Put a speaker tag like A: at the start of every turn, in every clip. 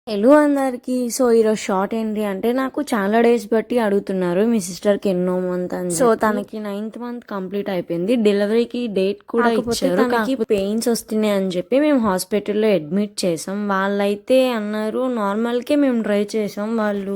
A: Hello అందరికి. So ఈరోజు short ఏంటి అంటే, నాకు చాలా డేస్ బట్టి అడుగుతున్నారు మీ సిస్టర్కి ఎన్నో మంత్ అని. సో తనకి 9th మంత్ కంప్లీట్ అయిపోయింది, డెలివరీకి డేట్ కూడా ఇచ్చారు. తనకి పెయిన్స్ వస్తున్నాయి అని చెప్పి మేము హాస్పిటల్లో అడ్మిట్ చేసాం. వాళ్ళైతే అన్నారు నార్మల్కే మేము ట్రై చేసాం. వాళ్ళు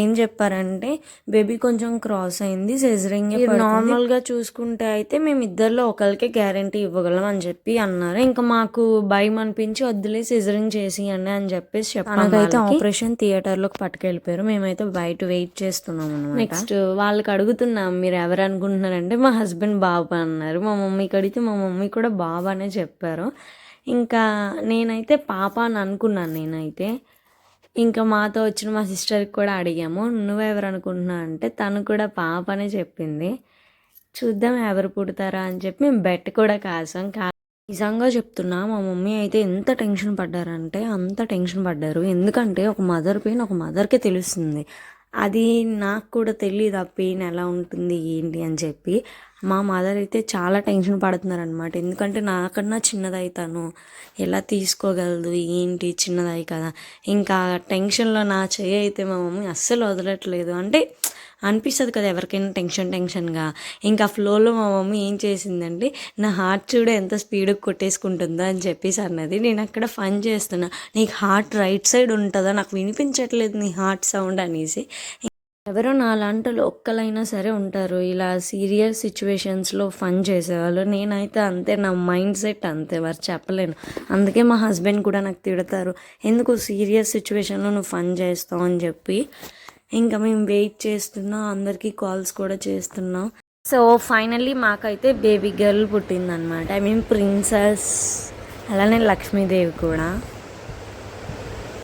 A: ఏం చెప్పారంటే బేబీ కొంచెం క్రాస్ అయింది, సెజరింగ్ నార్మల్గా చూసుకుంటే అయితే మేము ఇద్దరిలో ఒకరికే గ్యారంటీ ఇవ్వగలం అని చెప్పి అన్నారు. ఇంకా మాకు భయం అనిపించి వద్దులే సెజరింగ్ చేసియండి అని చెప్పేసి చెప్పాను. నాకైతే ఆపరేషన్ థియేటర్లోకి పట్టుకెళ్ళిపోయారు. మేమైతే బయట వెయిట్ చేస్తున్నాం అన్నమాట. నెక్స్ట్ వాళ్ళకి అడుగుతున్నాం మీరు ఎవరు అనుకుంటున్నారంటే మా హస్బెండ్ బాబా అన్నారు. మా మమ్మీకి అడిగితే మా మమ్మీ కూడా బాబా అనే చెప్పారు. ఇంకా నేనైతే పాప అని అనుకున్నాను. నేనైతే ఇంకా మాతో వచ్చిన మా సిస్టర్కి కూడా అడిగాము నువ్వెవరు అనుకుంటున్నావు అంటే తను కూడా పాప అనే చెప్పింది. చూద్దాం ఎవరు పుడతారా అని చెప్పి మేము బెట్ కూడా కాసాం. నిజంగా చెప్తున్నా, మా మమ్మీ అయితే ఎంత టెన్షన్ పడ్డారంటే అంత టెన్షన్ పడ్డారు. ఎందుకంటే ఒక మదర్ పెయిన్ ఒక మదర్కే తెలుస్తుంది. అది నాకు కూడా తెలియదు ఆ పెయిన్ ఎలా ఉంటుంది ఏంటి అని చెప్పి. మా మదర్ అయితే చాలా టెన్షన్ పడుతున్నారనమాట. ఎందుకంటే నాకన్నా చిన్నదవుతాను, ఎలా తీసుకోగలదు ఏంటి చిన్నదై కదా. ఇంకా టెన్షన్లో నా చెయ్యి అయితే మా మమ్మీ అస్సలు వదలట్లేదు. అంటే అనిపిస్తుంది కదా ఎవరికైనా టెన్షన్గా. ఇంకా ఫ్లోలో మా మమ్మీ ఏం చేసిందంటే నా హార్ట్ చూడ ఎంత స్పీడ్గా కొట్టేసుకుంటుందో అని చెప్పేసి అన్నది. నేను అక్కడ ఫన్ చేస్తున్నా, నీకు హార్ట్ రైట్ సైడ్ ఉంటుందా, నాకు వినిపించట్లేదు నీ హార్ట్ సౌండ్ అనేసి. ఎవరో నాలాంటి ఒక్కలైనా సరే ఉంటారు ఇలా సీరియస్ సిచ్యువేషన్స్లో ఫన్ చేసేవాళ్ళు. నేనైతే అంతే, నా మైండ్ సెట్ అంతే, వారు చెప్పలేను. అందుకే మా హస్బెండ్ కూడా నాకు తిడతారు, ఎందుకు సీరియస్ సిచ్యువేషన్లో నువ్వు ఫన్ చేస్తావు అని చెప్పి. ఇంకా మేము వెయిట్ చేస్తున్నాం, అందరికీ కాల్స్ కూడా చేస్తున్నాం. సో ఫైనల్లీ మాకైతే బేబీ గర్ల్ పుట్టిందనమాట. ఐ మీన్ ప్రిన్సెస్, అలానే లక్ష్మీదేవి కూడా.